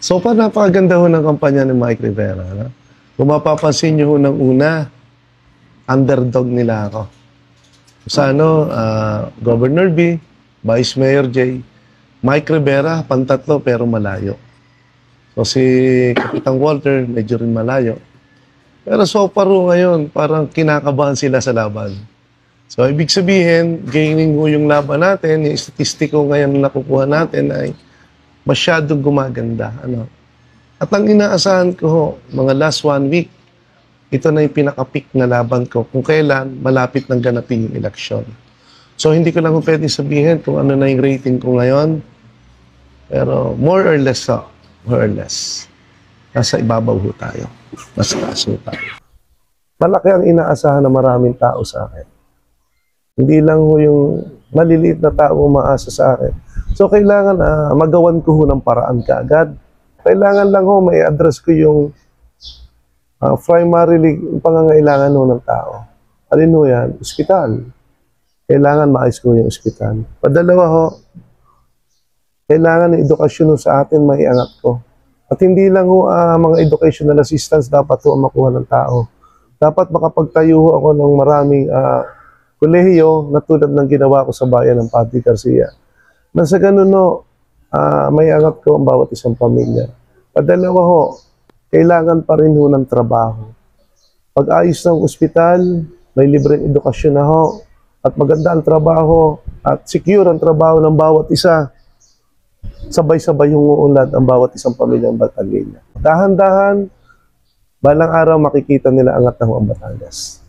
So, napakaganda ho ng kampanya ni Mike Rivera. No? Kung mapapansin nyo ho ng una, underdog nila ako. Sa Governor B, Vice Mayor J, Mike Rivera, pantatlo pero malayo. So si Kapitang Walter, medyo rin malayo. Pero so far ho ngayon, parang kinakabahan sila sa laban. So ibig sabihin, gaining ho yung laban natin, yung statistiko ngayon na nakukuha natin ay masyadong gumaganda. At ang inaasahan ko ho, mga last 1 week, ito na yung pinaka-peak na laban ko kung kailan malapit ng ganapin yung eleksyon. So hindi ko lang pwede sabihin kung ano na yung rating ko ngayon, pero more or less more or less. Nasa ibabaw ho tayo. Nasa taas ho tayo. Malaki ang inaasahan ng maraming tao sa akin. Hindi lang ho yung maliliit na tao umaasa sa akin. So kailangan magawan ko ho ng paraan kaagad. Kailangan lang ho may address ko yung primarily yung pangangailangan ho ng tao. Alin ho yan? Ospital. Kailangan maayos ko yung ospital. Padalawa ho, kailangan ng edukasyon ho sa atin maiangat ko. At hindi lang ho mga educational assistance dapat ho makuha ng tao. Dapat makapagtayo ho ako ng maraming kolehiyo na tulad ng ginawa ko sa bayan ng Padre Garcia. Nasa ganun ho, maiangat ko ang bawat isang pamilya. Padalawa ho, kailangan pa rin ho ng trabaho. Pag-ayos ng ospital, may libreng edukasyon na ho, at maganda ang trabaho, at secure ang trabaho ng bawat isa, sabay-sabay yung uunlad ang bawat isang pamilyang Batangueña. Dahan-dahan, balang araw makikita nila angat ng Batangas.